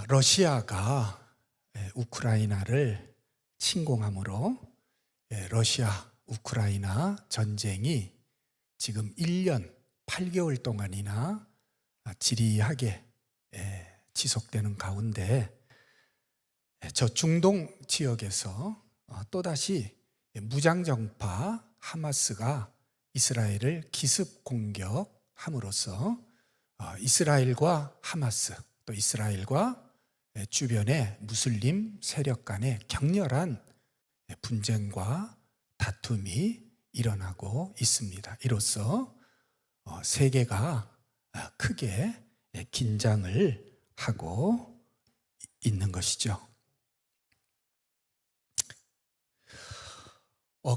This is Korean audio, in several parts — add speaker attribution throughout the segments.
Speaker 1: 러시아가 우크라이나를 침공함으로 러시아 우크라이나 전쟁이 지금 1년 8개월 동안이나 지리하게 지속되는 가운데 저 중동 지역에서 또다시 무장정파 하마스가 이스라엘을 기습 공격함으로써 이스라엘과 하마스 또 이스라엘과 주변의 무슬림 세력 간의 격렬한 분쟁과 다툼이 일어나고 있습니다. 이로써 세계가 크게 긴장을 하고 있는 것이죠.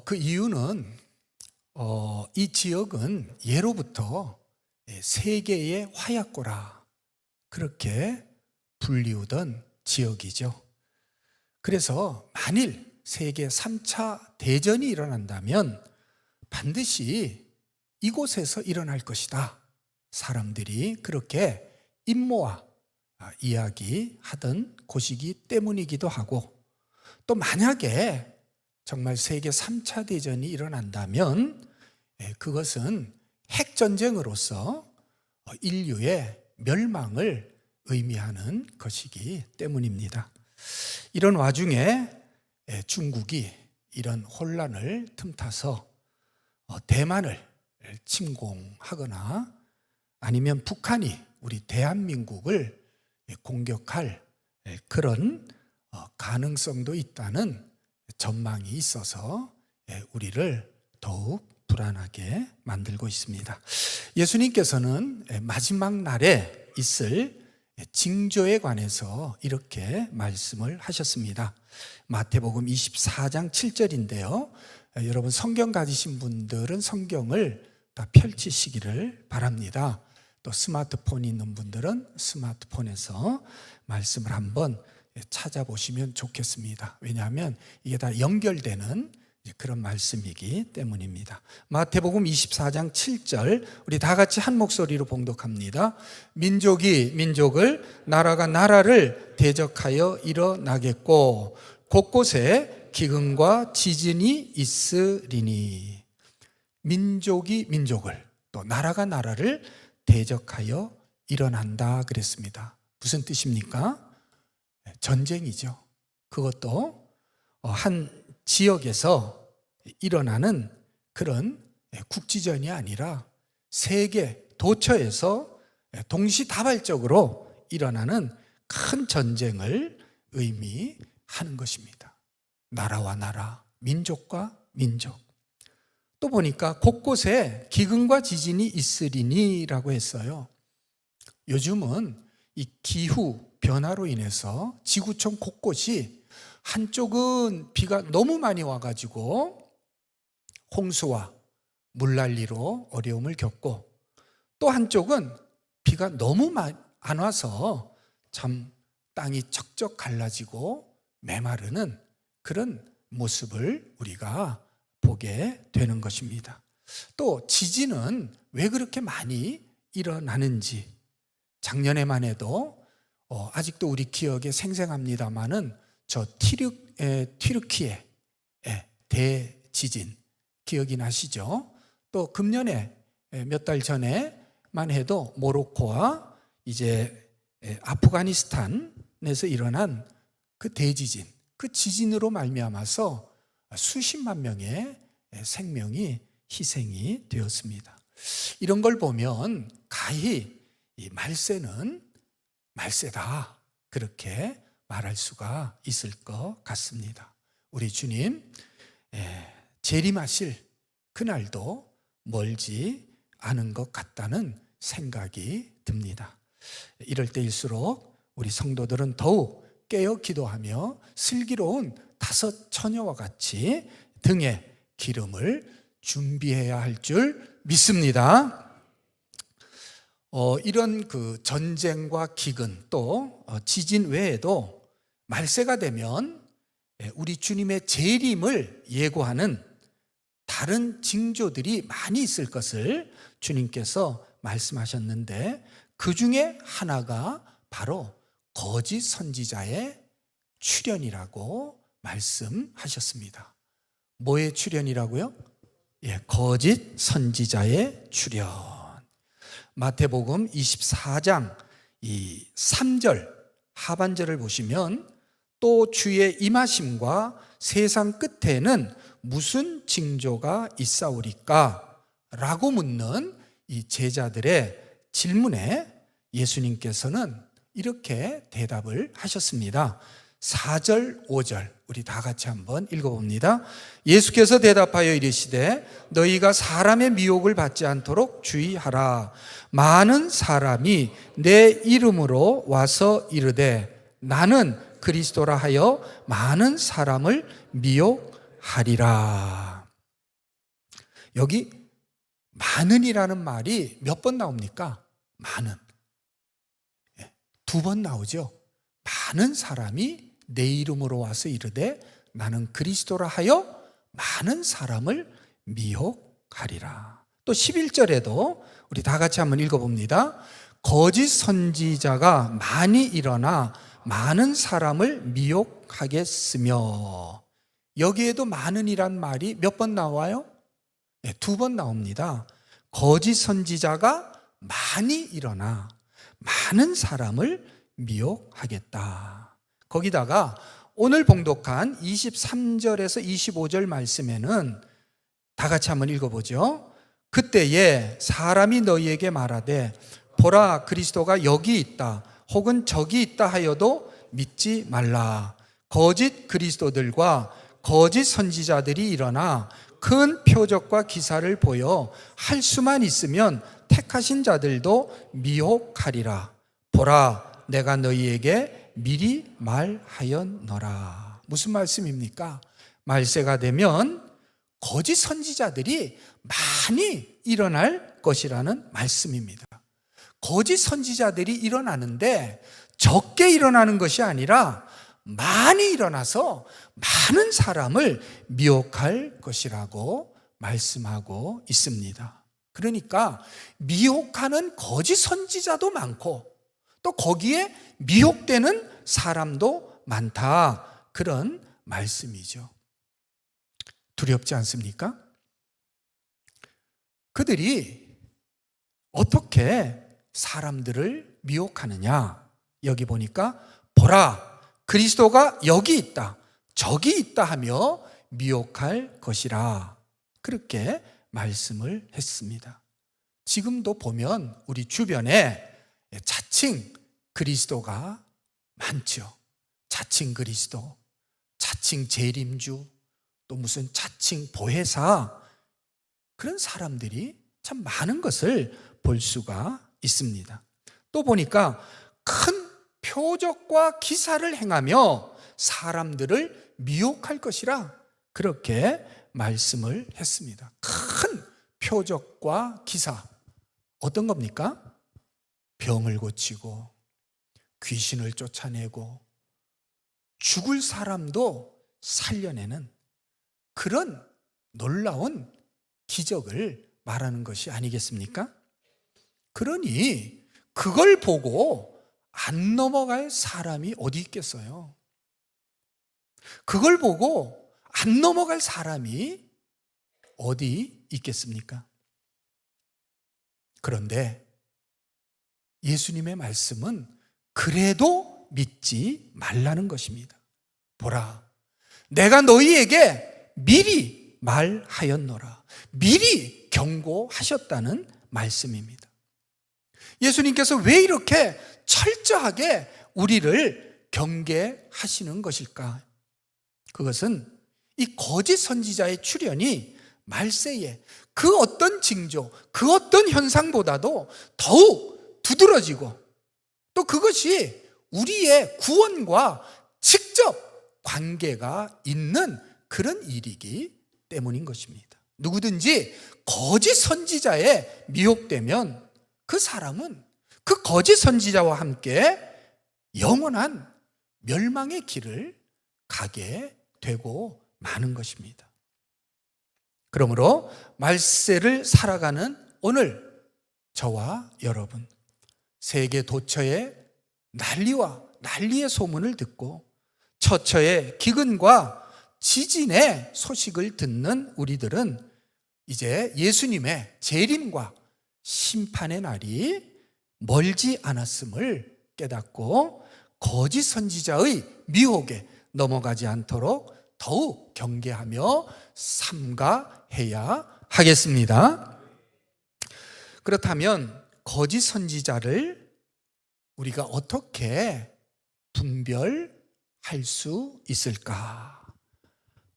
Speaker 1: 그 이유는 이 지역은 예로부터 세계의 화약고라 그렇게 불리우던 지역이죠. 그래서 만일 세계 3차 대전이 일어난다면 반드시 이곳에서 일어날 것이다. 사람들이 그렇게 임모아 이야기하던 곳이기 때문이기도 하고, 또 만약에 정말 세계 3차 대전이 일어난다면 그것은 핵전쟁으로서 인류의 멸망을 의미하는 것이기 때문입니다. 이런 와중에 중국이 이런 혼란을 틈타서 대만을 침공하거나 아니면 북한이 우리 대한민국을 공격할 그런 가능성도 있다는 전망이 있어서 우리를 더욱 불안하게 만들고 있습니다. 예수님께서는 마지막 날에 있을 징조에 관해서 이렇게 말씀을 하셨습니다. 마태복음 24장 7절인데요. 여러분 성경 가지신 분들은 성경을 다 펼치시기를 바랍니다. 또 스마트폰이 있는 분들은 스마트폰에서 말씀을 한번 찾아보시면 좋겠습니다. 왜냐하면 이게 다 연결되는 그런 말씀이기 때문입니다. 마태복음 24장 7절 우리 다 같이 한 목소리로 봉독합니다. 민족이 민족을, 나라가 나라를 대적하여 일어나겠고 곳곳에 기근과 지진이 있으리니. 민족이 민족을, 또 나라가 나라를 대적하여 일어난다 그랬습니다. 무슨 뜻입니까? 전쟁이죠. 그것도 한 지역에서 일어나는 그런 국지전이 아니라 세계 도처에서 동시다발적으로 일어나는 큰 전쟁을 의미하는 것입니다. 나라와 나라, 민족과 민족. 또 보니까 곳곳에 기근과 지진이 있으리니라고 했어요. 요즘은 이 기후 변화로 인해서 지구촌 곳곳이 한쪽은 비가 너무 많이 와가지고 홍수와 물난리로 어려움을 겪고, 또 한쪽은 비가 너무 안 와서 참 땅이 척척 갈라지고 메마르는 그런 모습을 우리가 보게 되는 것입니다. 또 지진은 왜 그렇게 많이 일어나는지, 작년에만 해도 아직도 우리 기억에 생생합니다마는 저 튀르키예 대지진 기억이 나시죠? 또 금년에 몇 달 전에만 해도 모로코와 이제 아프가니스탄에서 일어난 그 대지진, 그 지진으로 말미암아서 수십만 명의 생명이 희생이 되었습니다. 이런 걸 보면 가히 이 말세는 말세다 그렇게 말할 수가 있을 것 같습니다. 우리 주님 재림하실 그날도 멀지 않은 것 같다는 생각이 듭니다. 이럴 때일수록 우리 성도들은 더욱 깨어 기도하며 슬기로운 다섯 처녀와 같이 등에 기름을 준비해야 할 줄 믿습니다. 이런 그 전쟁과 기근 또 지진 외에도 말세가 되면 우리 주님의 재림을 예고하는 다른 징조들이 많이 있을 것을 주님께서 말씀하셨는데, 그 중에 하나가 바로 거짓 선지자의 출현이라고 말씀하셨습니다. 뭐의 출현이라고요? 예, 거짓 선지자의 출현. 마태복음 24장 이 3절 하반절을 보시면 또 주의 임하심과 세상 끝에는 무슨 징조가 있사오리까? 라고 묻는 이 제자들의 질문에 예수님께서는 이렇게 대답을 하셨습니다. 4절, 5절 우리 다 같이 한번 읽어봅니다. 예수께서 대답하여 이르시되 너희가 사람의 미혹을 받지 않도록 주의하라. 많은 사람이 내 이름으로 와서 이르되 나는 그리스도라 하여 많은 사람을 미혹하리라. 여기 많은이라는 말이 몇 번 나옵니까? 많은. 2번 나오죠. 많은 사람이 내 이름으로 와서 이르되 나는 그리스도라 하여 많은 사람을 미혹하리라. 또 11절에도 우리 다 같이 한번 읽어봅니다. 거짓 선지자가 많이 일어나 많은 사람을 미혹하겠으며. 여기에도 많은이란 말이 몇 번 나와요? 네, 2번 나옵니다. 거짓 선지자가 많이 일어나 많은 사람을 미혹하겠다. 거기다가 오늘 봉독한 23절에서 25절 말씀에는 다 같이 한번 읽어보죠. 그때에 사람이 너희에게 말하되 보라 그리스도가 여기 있다 혹은 저기 있다 하여도 믿지 말라. 거짓 그리스도들과 거짓 선지자들이 일어나 큰 표적과 기사를 보여 할 수만 있으면 택하신 자들도 미혹하리라. 보라 내가 너희에게 미리 말하였노라. 무슨 말씀입니까? 말세가 되면 거짓 선지자들이 많이 일어날 것이라는 말씀입니다. 거짓 선지자들이 일어나는데 적게 일어나는 것이 아니라 많이 일어나서 많은 사람을 미혹할 것이라고 말씀하고 있습니다. 그러니까 미혹하는 거짓 선지자도 많고 또 거기에 미혹되는 사람도 많다. 그런 말씀이죠. 두렵지 않습니까? 그들이 어떻게 사람들을 미혹하느냐? 여기 보니까 보라 그리스도가 여기 있다 저기 있다 하며 미혹할 것이라 그렇게 말씀을 했습니다. 지금도 보면 우리 주변에 자칭 그리스도가 많죠. 자칭 그리스도, 자칭 재림주, 또 무슨 자칭 보혜사, 그런 사람들이 참 많은 것을 볼 수가 있습니다. 또 보니까 큰 표적과 기사를 행하며 사람들을 미혹할 것이라 그렇게 말씀을 했습니다. 큰 표적과 기사 어떤 겁니까? 병을 고치고 귀신을 쫓아내고 죽을 사람도 살려내는 그런 놀라운 기적을 말하는 것이 아니겠습니까? 그러니 그걸 보고 안 넘어갈 사람이 어디 있겠어요? 그걸 보고 안 넘어갈 사람이 어디 있겠습니까? 그런데 예수님의 말씀은 그래도 믿지 말라는 것입니다. 보라, 내가 너희에게 미리 말하였노라. 미리 경고하셨다는 말씀입니다. 예수님께서 왜 이렇게 철저하게 우리를 경계하시는 것일까? 그것은 이 거짓 선지자의 출현이 말세에 그 어떤 징조, 그 어떤 현상보다도 더욱 두드러지고 또 그것이 우리의 구원과 직접 관계가 있는 그런 일이기 때문인 것입니다. 누구든지 거짓 선지자에 미혹되면 그 사람은 그 거짓 선지자와 함께 영원한 멸망의 길을 가게 되고 마는 것입니다. 그러므로 말세를 살아가는 오늘 저와 여러분, 세계 도처에 난리와 난리의 소문을 듣고 처처의 기근과 지진의 소식을 듣는 우리들은 이제 예수님의 재림과 심판의 날이 멀지 않았음을 깨닫고 거짓 선지자의 미혹에 넘어가지 않도록 더욱 경계하며 삼가해야 하겠습니다. 그렇다면 거짓 선지자를 우리가 어떻게 분별할 수 있을까?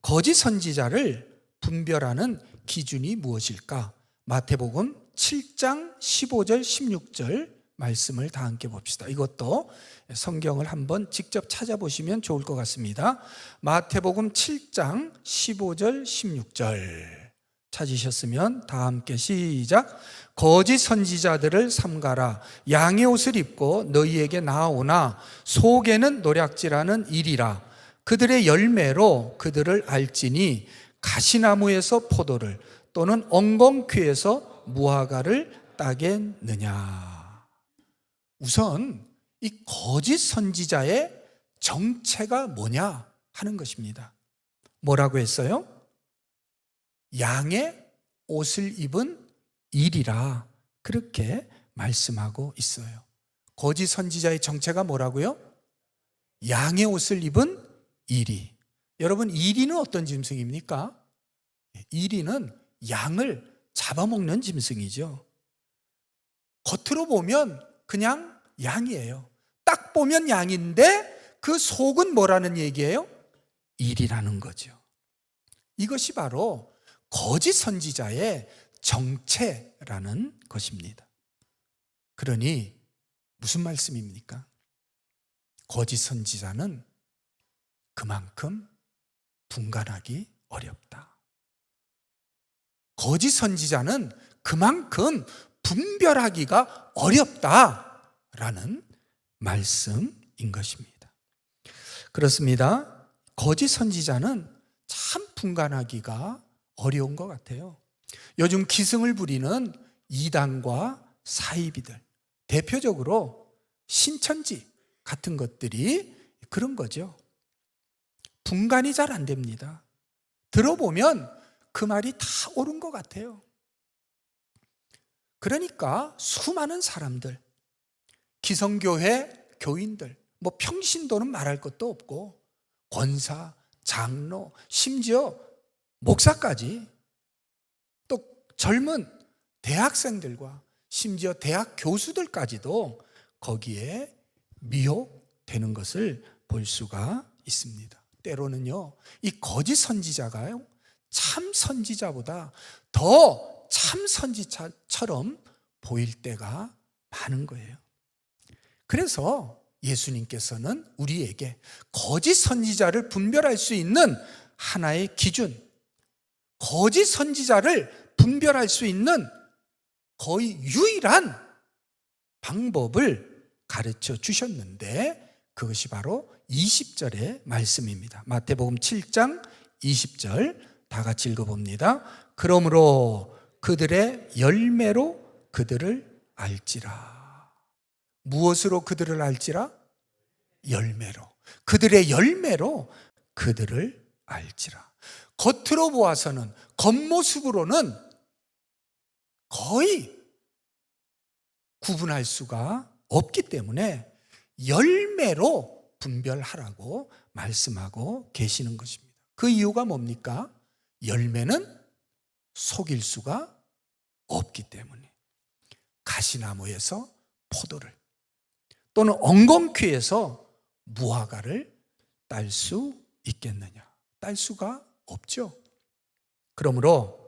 Speaker 1: 거짓 선지자를 분별하는 기준이 무엇일까? 마태복음 7장 15절 16절 말씀을 다 함께 봅시다. 이것도 성경을 한번 직접 찾아보시면 좋을 것 같습니다. 마태복음 7장 15절 16절 찾으셨으면 다 함께 시작. 거짓 선지자들을 삼가라. 양의 옷을 입고 너희에게 나아오나 속에는 노략질하는 일이라. 그들의 열매로 그들을 알지니 가시나무에서 포도를 또는 엉겅퀴에서 무화과를 따겠느냐. 우선 이 거짓 선지자의 정체가 뭐냐 하는 것입니다. 뭐라고 했어요? 양의 옷을 입은 일이라 그렇게 말씀하고 있어요. 거짓 선지자의 정체가 뭐라고요? 양의 옷을 입은 이리. 여러분, 이리는 어떤 짐승입니까? 이리는 양을 잡아먹는 짐승이죠. 겉으로 보면 그냥 양이에요. 딱 보면 양인데 그 속은 뭐라는 얘기예요? 이리라는 거죠. 이것이 바로 거짓 선지자의 정체라는 것입니다. 그러니 무슨 말씀입니까? 거짓 선지자는 그만큼 분간하기 어렵다. 거짓 선지자는 그만큼 분별하기가 어렵다라는 말씀인 것입니다. 그렇습니다. 거짓 선지자는 참 분간하기가 어려운 것 같아요. 요즘 기승을 부리는 이단과 사이비들, 대표적으로 신천지 같은 것들이 그런 거죠. 분간이 잘 안 됩니다. 들어보면 그 말이 다 옳은 것 같아요. 그러니까 수많은 사람들, 기성교회 교인들, 뭐 평신도는 말할 것도 없고 권사, 장로, 심지어 목사까지, 또 젊은 대학생들과 심지어 대학 교수들까지도 거기에 미혹되는 것을 볼 수가 있습니다. 때로는요, 이 거짓 선지자가요, 참 선지자보다 더 참 선지자처럼 보일 때가 많은 거예요. 그래서 예수님께서는 우리에게 거짓 선지자를 분별할 수 있는 하나의 기준, 거짓 선지자를 분별할 수 있는 거의 유일한 방법을 가르쳐 주셨는데 그것이 바로 20절의 말씀입니다. 마태복음 7장 20절 다 같이 읽어봅니다. 그러므로 그들의 열매로 그들을 알지라. 무엇으로 그들을 알지라? 열매로. 그들의 열매로 그들을 알지라. 겉으로 보아서는, 겉모습으로는 거의 구분할 수가 없기 때문에 열매로 분별하라고 말씀하고 계시는 것입니다. 그 이유가 뭡니까? 열매는 속일 수가 없기 때문에. 가시나무에서 포도를 또는 엉겅퀴에서 무화과를 딸 수 있겠느냐? 딸 수가 없죠. 그러므로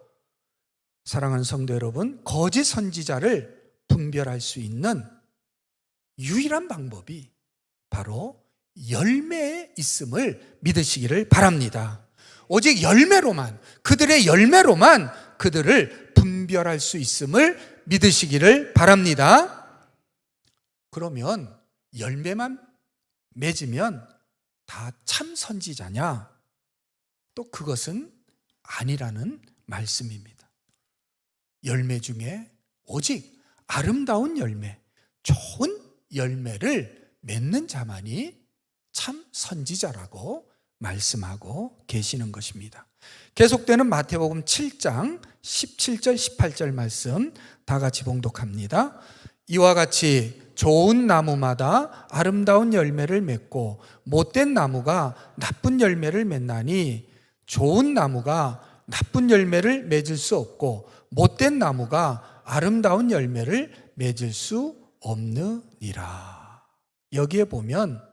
Speaker 1: 사랑하는 성도 여러분, 거짓 선지자를 분별할 수 있는 유일한 방법이 바로 열매에 있음을 믿으시기를 바랍니다. 오직 열매로만, 그들의 열매로만 그들을 분별할 수 있음을 믿으시기를 바랍니다. 그러면 열매만 맺으면 다 참 선지자냐? 또 그것은 아니라는 말씀입니다. 열매 중에 오직 아름다운 열매, 좋은 열매를 맺는 자만이 참 선지자라고 말씀하고 계시는 것입니다. 계속되는 마태복음 7장 17절 18절 말씀 다 같이 봉독합니다. 이와 같이 좋은 나무마다 아름다운 열매를 맺고 못된 나무가 나쁜 열매를 맺나니 좋은 나무가 나쁜 열매를 맺을 수 없고 못된 나무가 아름다운 열매를 맺을 수 없느니라. 여기에 보면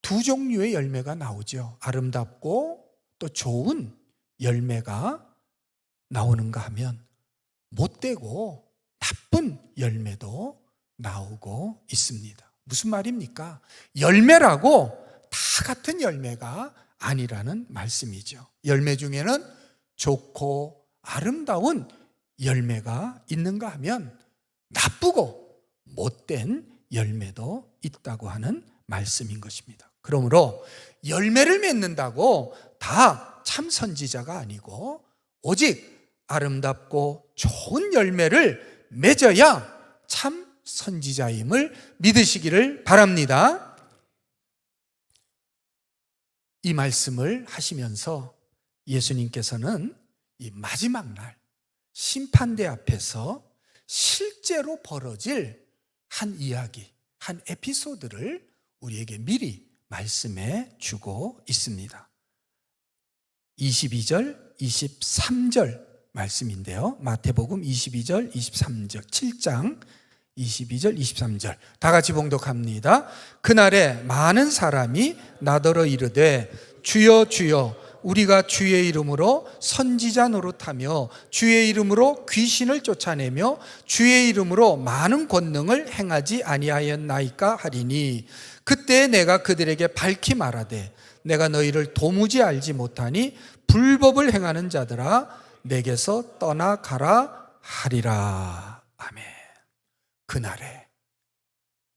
Speaker 1: 두 종류의 열매가 나오죠. 아름답고 또 좋은 열매가 나오는가 하면 못되고 나쁜 열매도 나오고 있습니다. 무슨 말입니까? 열매라고 다 같은 열매가 아니라는 말씀이죠. 열매 중에는 좋고 아름다운 열매가 있는가 하면 나쁘고 못된 열매도 있다고 하는 말씀인 것입니다. 그러므로 열매를 맺는다고 다 참 선지자가 아니고 오직 아름답고 좋은 열매를 맺어야 참 선지자임을 믿으시기를 바랍니다. 이 말씀을 하시면서 예수님께서는 이 마지막 날 심판대 앞에서 실제로 벌어질 한 이야기, 한 에피소드를 우리에게 미리 말씀해 주고 있습니다. 22절, 23절 말씀인데요. 마태복음 22절, 23절, 7장 22절, 23절 다 같이 봉독합니다. 그날에 많은 사람이 나더러 이르되 주여 주여 우리가 주의 이름으로 선지자 노릇하며 주의 이름으로 귀신을 쫓아내며 주의 이름으로 많은 권능을 행하지 아니하였나이까 하리니 그때 내가 그들에게 밝히 말하되 내가 너희를 도무지 알지 못하니 불법을 행하는 자들아 내게서 떠나가라 하리라. 아멘.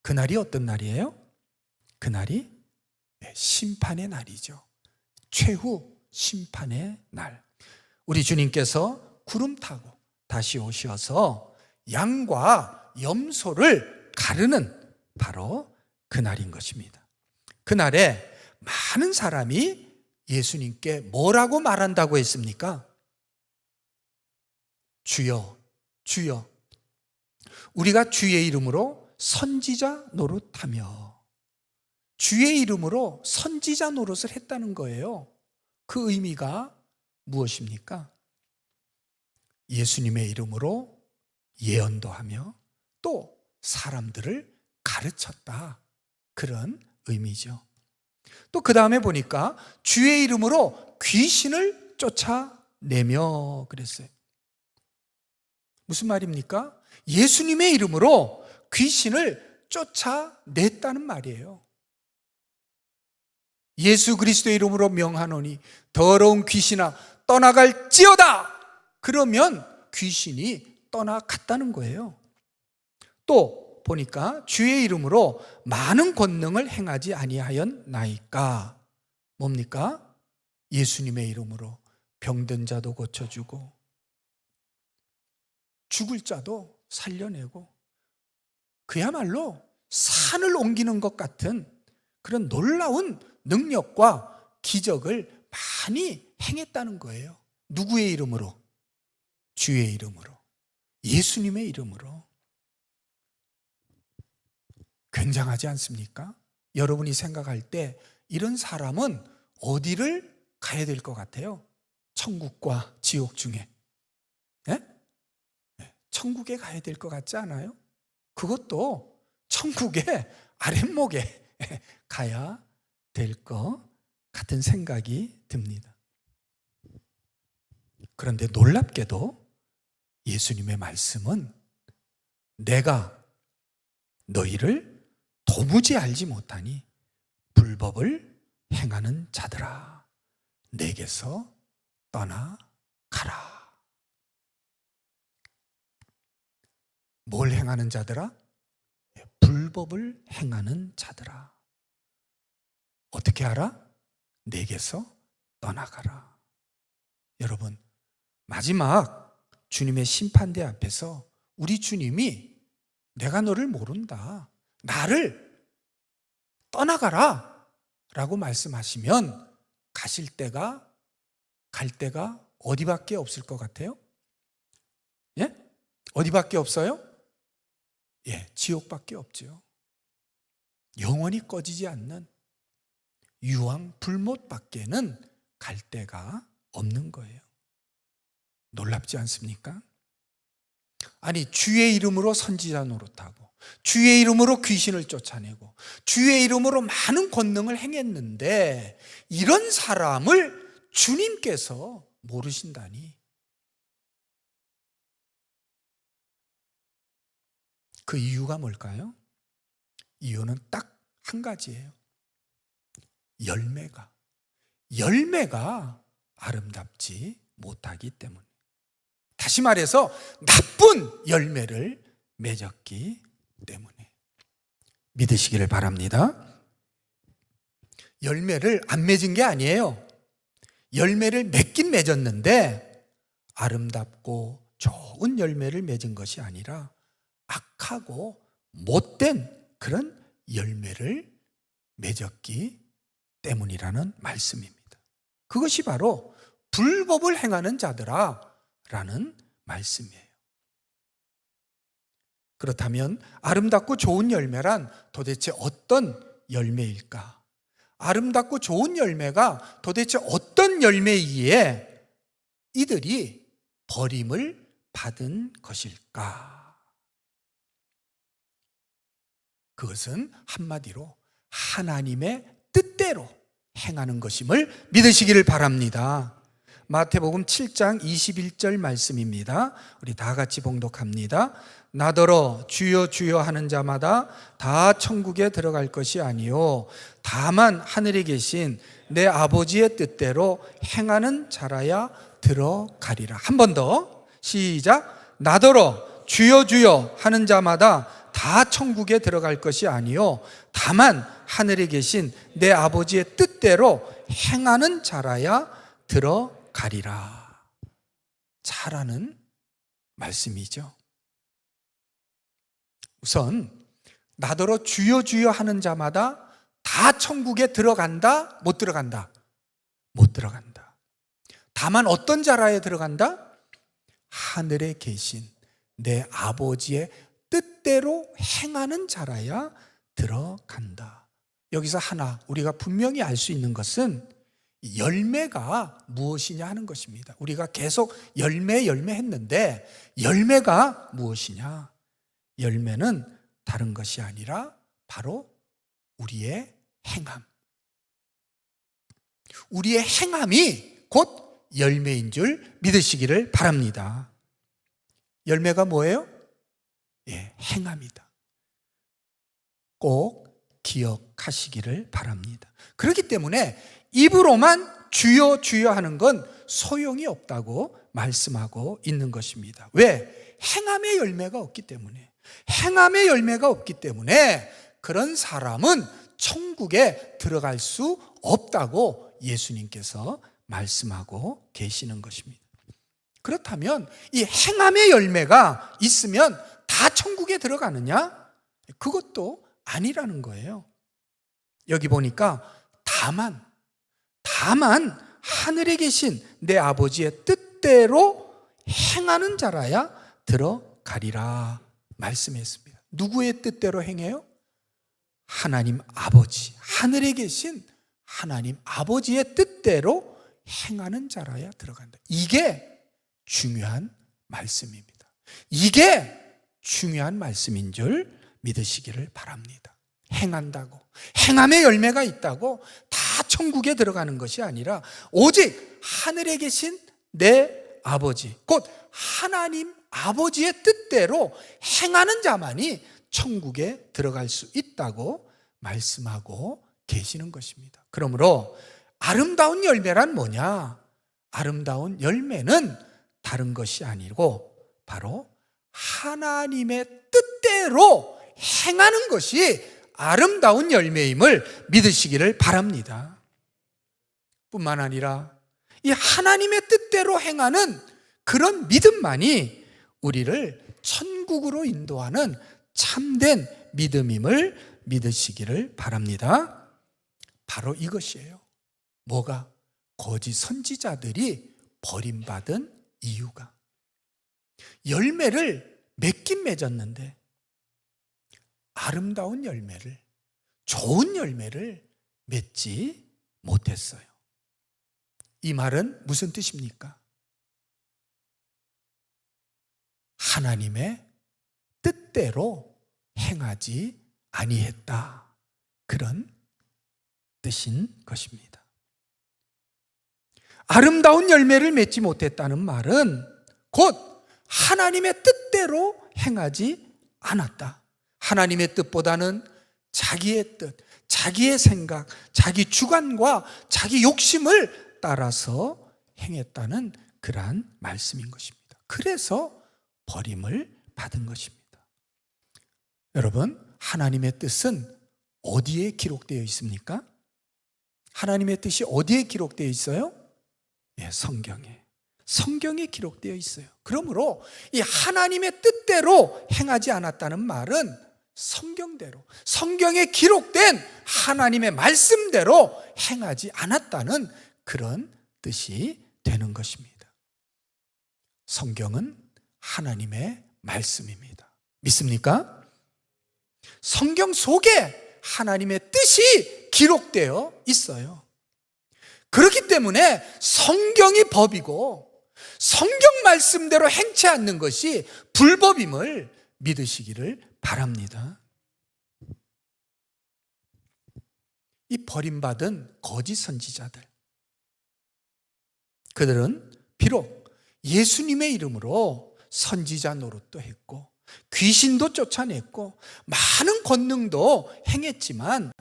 Speaker 1: 그날이 어떤 날이에요? 그날이 심판의 날이죠. 최후 심판의 날. 우리 주님께서 구름 타고 다시 오셔서 양과 염소를 가르는 바로 그날인 것입니다. 그날에 많은 사람이 예수님께 뭐라고 말한다고 했습니까? 주여, 주여, 우리가 주의 이름으로 선지자 노릇하며 주의 이름으로 선지자 노릇을 했다는 거예요. 그 의미가 무엇입니까? 예수님의 이름으로 예언도 하며 또 사람들을 가르쳤다. 그런 의미죠. 또 그 다음에 보니까 주의 이름으로 귀신을 쫓아내며 그랬어요. 무슨 말입니까? 예수님의 이름으로 귀신을 쫓아냈다는 말이에요. 예수 그리스도의 이름으로 명하노니 더러운 귀신아 떠나갈지어다. 그러면 귀신이 떠나갔다는 거예요. 또 보니까 주의 이름으로 많은 권능을 행하지 아니하였나이까. 뭡니까? 예수님의 이름으로 병든 자도 고쳐주고 죽을 자도 살려내고 그야말로 산을 옮기는 것 같은 그런 놀라운 능력과 기적을 많이 행했다는 거예요. 누구의 이름으로? 주의 이름으로, 예수님의 이름으로. 굉장하지 않습니까? 여러분이 생각할 때 이런 사람은 어디를 가야 될 것 같아요? 천국과 지옥 중에. 네? 천국에 가야 될 것 같지 않아요? 그것도 천국의 아랫목에 가야 될 것 같은 생각이 듭니다. 그런데 놀랍게도 예수님의 말씀은 내가 너희를 도무지 알지 못하니 불법을 행하는 자들아 내게서 떠나가라. 뭘 행하는 자들아? 불법을 행하는 자들아. 어떻게 알아? 내게서 떠나가라. 여러분, 마지막 주님의 심판대 앞에서 우리 주님이 내가 너를 모른다, 나를 떠나가라 라고 말씀하시면 갈 데가 어디밖에 없을 것 같아요? 예? 어디밖에 없어요? 예, 지옥밖에 없죠. 영원히 꺼지지 않는 유황 불못밖에는 갈 데가 없는 거예요. 놀랍지 않습니까? 아니, 주의 이름으로 선지자 노릇하고 주의 이름으로 귀신을 쫓아내고 주의 이름으로 많은 권능을 행했는데 이런 사람을 주님께서 모르신다니. 그 이유가 뭘까요? 이유는 딱 한 가지예요. 열매가 아름답지 못하기 때문에. 다시 말해서 나쁜 열매를 맺었기 때문에. 믿으시기를 바랍니다. 열매를 안 맺은 게 아니에요. 열매를 맺긴 맺었는데 아름답고 좋은 열매를 맺은 것이 아니라 악하고 못된 그런 열매를 맺었기 때문이라는 말씀입니다. 그것이 바로 불법을 행하는 자들아 라는 말씀이에요. 그렇다면 아름답고 좋은 열매란 도대체 어떤 열매일까? 아름답고 좋은 열매가 도대체 어떤 열매이기에 이들이 버림을 받은 것일까? 그것은 한마디로 하나님의 뜻대로 행하는 것임을 믿으시기를 바랍니다. 마태복음 7장 21절 말씀입니다. 우리 다 같이 봉독합니다. 나더러 주여 주여 하는 자마다 다 천국에 들어갈 것이 아니요 다만 하늘에 계신 내 아버지의 뜻대로 행하는 자라야 들어가리라. 한 번 더 시작. 나더러 주여 주여 하는 자마다 다 천국에 들어갈 것이 아니요 다만 하늘에 계신 내 아버지의 뜻대로 행하는 자라야 들어가리라. 자라는 말씀이죠. 우선 나더러 주여 주여 하는 자마다 다 천국에 들어간다? 못 들어간다? 못 들어간다. 다만 어떤 자라에 들어간다? 하늘에 계신 내 아버지의 뜻대로 행하는 자라야 들어간다. 여기서 하나 우리가 분명히 알 수 있는 것은 열매가 무엇이냐 하는 것입니다. 우리가 계속 열매 했는데 열매가 무엇이냐? 열매는 다른 것이 아니라 바로 우리의 행함. 우리의 행함이 곧 열매인 줄 믿으시기를 바랍니다. 열매가 뭐예요? 예, 행함이다. 꼭 기억하시기를 바랍니다. 그렇기 때문에 입으로만 주여 주여 하는 건 소용이 없다고 말씀하고 있는 것입니다. 왜? 행함의 열매가 없기 때문에. 행함의 열매가 없기 때문에 그런 사람은 천국에 들어갈 수 없다고 예수님께서 말씀하고 계시는 것입니다. 그렇다면 이 행함의 열매가 있으면 다 천국에 들어가느냐? 그것도 아니라는 거예요. 여기 보니까 다만 하늘에 계신 내 아버지의 뜻대로 행하는 자라야 들어가리라 말씀했습니다. 누구의 뜻대로 행해요? 하나님 아버지, 하늘에 계신 하나님 아버지의 뜻대로 행하는 자라야 들어간다. 이게 중요한 말씀입니다. 이게 중요한 말씀인 줄 믿으시기를 바랍니다. 행한다고, 행함의 열매가 있다고 다 천국에 들어가는 것이 아니라 오직 하늘에 계신 내 아버지, 곧 하나님 아버지의 뜻대로 행하는 자만이 천국에 들어갈 수 있다고 말씀하고 계시는 것입니다. 그러므로 아름다운 열매란 뭐냐? 아름다운 열매는 다른 것이 아니고 바로 하나님의 뜻대로 행하는 것이 아름다운 열매임을 믿으시기를 바랍니다. 뿐만 아니라 이 하나님의 뜻대로 행하는 그런 믿음만이 우리를 천국으로 인도하는 참된 믿음임을 믿으시기를 바랍니다. 바로 이것이에요. 뭐가? 거짓 선지자들이 버림받은 이유가. 열매를 맺긴 맺었는데 아름다운 열매를, 좋은 열매를 맺지 못했어요. 이 말은 무슨 뜻입니까? 하나님의 뜻대로 행하지 아니했다, 그런 뜻인 것입니다. 아름다운 열매를 맺지 못했다는 말은 곧 하나님의 뜻대로 행하지 않았다. 하나님의 뜻보다는 자기의 뜻, 자기의 생각, 자기 주관과 자기 욕심을 따라서 행했다는 그러한 말씀인 것입니다. 그래서 버림을 받은 것입니다. 여러분, 하나님의 뜻은 어디에 기록되어 있습니까? 하나님의 뜻이 어디에 기록되어 있어요? 예, 성경에 기록되어 있어요. 그러므로 이 하나님의 뜻대로 행하지 않았다는 말은 성경대로, 성경에 기록된 하나님의 말씀대로 행하지 않았다는 그런 뜻이 되는 것입니다. 성경은 하나님의 말씀입니다. 믿습니까? 성경 속에 하나님의 뜻이 기록되어 있어요. 그렇기 때문에 성경이 법이고 성경 말씀대로 행치 않는 것이 불법임을 믿으시기를 바랍니다. 이 버림받은 거짓 선지자들, 그들은 비록 예수님의 이름으로 선지자 노릇도 했고 귀신도 쫓아냈고 많은 권능도 행했지만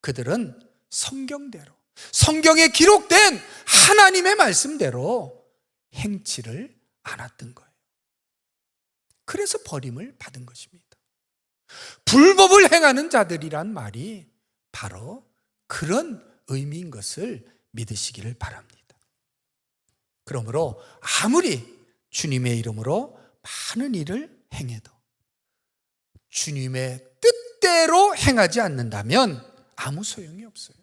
Speaker 1: 그들은 성경대로, 성경에 기록된 하나님의 말씀대로 행치를 않았던 거예요. 그래서 버림을 받은 것입니다. 불법을 행하는 자들이란 말이 바로 그런 의미인 것을 믿으시기를 바랍니다. 그러므로 아무리 주님의 이름으로 많은 일을 행해도 주님의 뜻대로 행하지 않는다면 아무 소용이 없어요.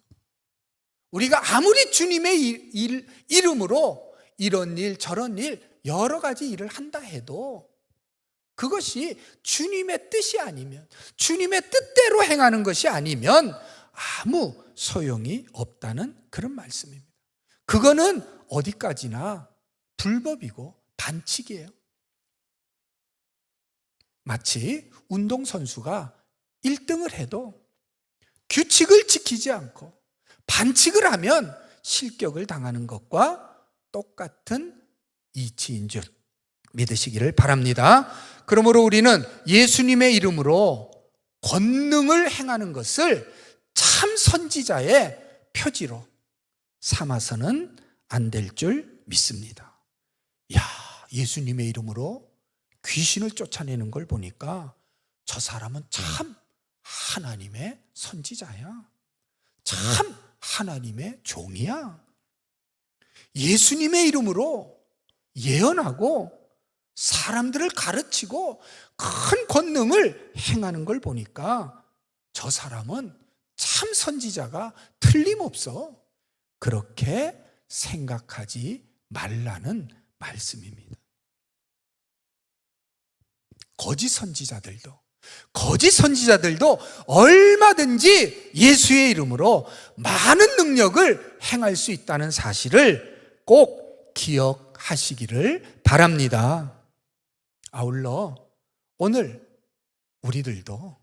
Speaker 1: 우리가 아무리 주님의 이름으로 이런 일 저런 일 여러 가지 일을 한다 해도 그것이 주님의 뜻이 아니면, 주님의 뜻대로 행하는 것이 아니면 아무 소용이 없다는 그런 말씀입니다. 그거는 어디까지나 불법이고 반칙이에요. 마치 운동선수가 1등을 해도 규칙을 지키지 않고 반칙을 하면 실격을 당하는 것과 똑같은 이치인 줄 믿으시기를 바랍니다. 그러므로 우리는 예수님의 이름으로 권능을 행하는 것을 참 선지자의 표지로 삼아서는 안 될 줄 믿습니다. 야, 예수님의 이름으로 귀신을 쫓아내는 걸 보니까 저 사람은 참 하나님의 선지자야. 참 하나님의 종이야. 예수님의 이름으로 예언하고 사람들을 가르치고 큰 권능을 행하는 걸 보니까 저 사람은 참 선지자가 틀림없어. 그렇게 생각하지 말라는 말씀입니다. 거짓 선지자들도 얼마든지 예수의 이름으로 많은 능력을 행할 수 있다는 사실을 꼭 기억하시기를 바랍니다. 아울러 오늘 우리들도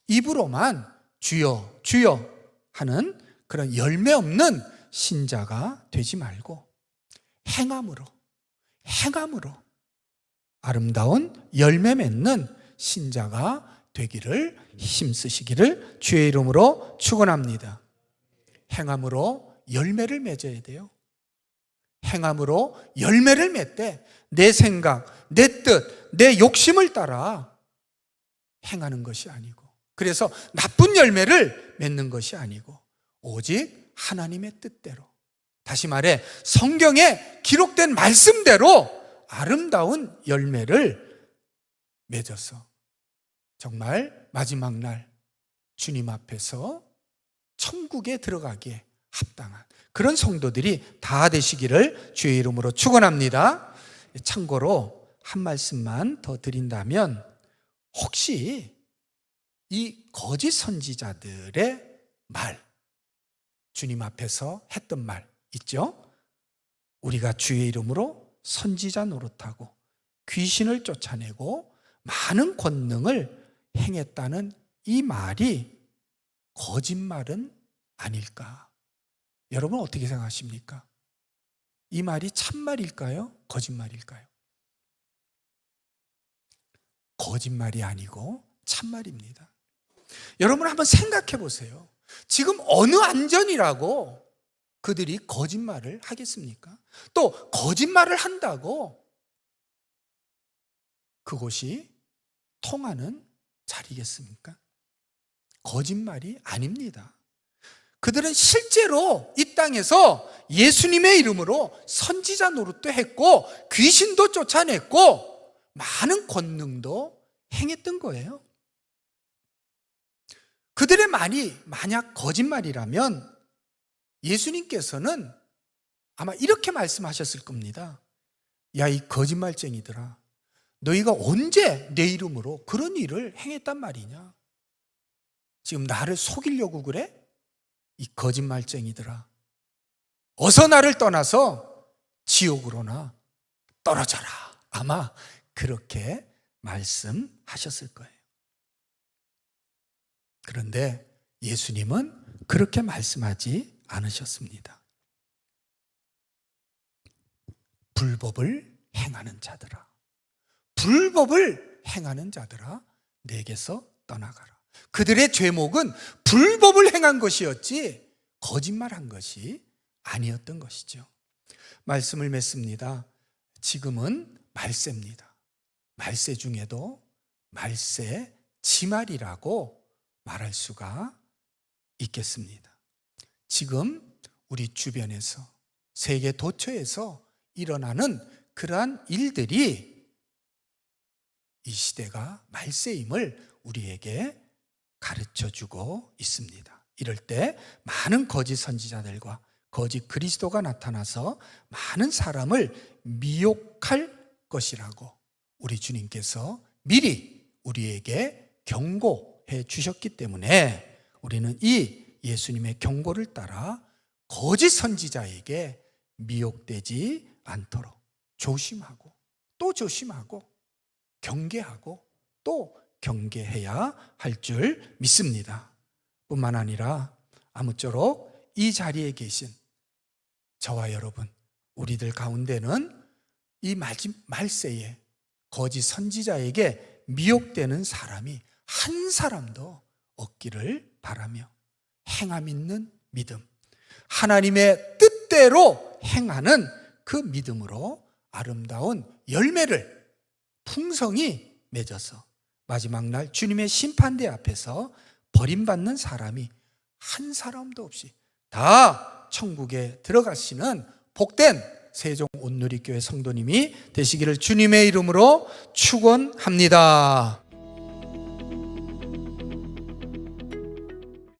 Speaker 1: 입으로만 주여 주여 하는 그런 열매 없는 신자가 되지 말고 행함으로 아름다운 열매 맺는 신자가 되기를 힘쓰시기를 주의 이름으로 축원합니다. 행함으로 열매를 맺어야 돼요. 행함으로 열매를 맺되 내 생각, 내 뜻, 내 욕심을 따라 행하는 것이 아니고, 그래서 나쁜 열매를 맺는 것이 아니고 오직 하나님의 뜻대로, 다시 말해 성경에 기록된 말씀대로 아름다운 열매를 맺어서 정말 마지막 날 주님 앞에서 천국에 들어가기에 합당한 그런 성도들이 다 되시기를 주의 이름으로 축원합니다. 참고로 한 말씀만 더 드린다면, 혹시 이 거짓 선지자들의 말, 주님 앞에서 했던 말 있죠? 우리가 주의 이름으로 선지자 노릇하고 귀신을 쫓아내고 많은 권능을 행했다는 이 말이 거짓말은 아닐까? 여러분 어떻게 생각하십니까? 이 말이 참말일까요? 거짓말일까요? 거짓말이 아니고 참말입니다. 여러분 한번 생각해 보세요. 지금 어느 안전이라고 그들이 거짓말을 하겠습니까? 또 거짓말을 한다고 그곳이 통하는 자리겠습니까? 거짓말이 아닙니다. 그들은 실제로 이 땅에서 예수님의 이름으로 선지자 노릇도 했고 귀신도 쫓아냈고 많은 권능도 행했던 거예요. 그들의 말이 만약 거짓말이라면 예수님께서는 아마 이렇게 말씀하셨을 겁니다. 야, 이 거짓말쟁이들아, 너희가 언제 내 이름으로 그런 일을 행했단 말이냐? 지금 나를 속이려고 그래? 이 거짓말쟁이들아, 어서 나를 떠나서 지옥으로나 떨어져라. 아마 그렇게 말씀하셨을 거예요. 그런데 예수님은 그렇게 말씀하지 않으셨습니다. 불법을 행하는 자들아, 불법을 행하는 자들아, 내게서 떠나가라. 그들의 죄목은 불법을 행한 것이었지 거짓말한 것이 아니었던 것이죠. 말씀을 맺습니다. 지금은 말세입니다. 말세 중에도 말세 지말이라고 말할 수가 있겠습니다. 지금 우리 주변에서 세계 도처에서 일어나는 그러한 일들이 이 시대가 말세임을 우리에게 가르쳐주고 있습니다. 이럴 때 많은 거짓 선지자들과 거짓 그리스도가 나타나서 많은 사람을 미혹할 것이라고 우리 주님께서 미리 우리에게 경고해 주셨기 때문에 우리는 이 예수님의 경고를 따라 거짓 선지자에게 미혹되지 않도록 조심하고 또 조심하고 경계하고 또 경계해야 할 줄 믿습니다. 뿐만 아니라 아무쪼록 이 자리에 계신 저와 여러분, 우리들 가운데는 이 말세에 거짓 선지자에게 미혹되는 사람이 한 사람도 없기를 바라며 행함 있는 믿음, 하나님의 뜻대로 행하는 그 믿음으로 아름다운 열매를 풍성히 맺어서 마지막 날 주님의 심판대 앞에서 버림받는 사람이 한 사람도 없이 다 천국에 들어가시는 복된 세종 온누리교회 성도님이 되시기를 주님의 이름으로 축원합니다.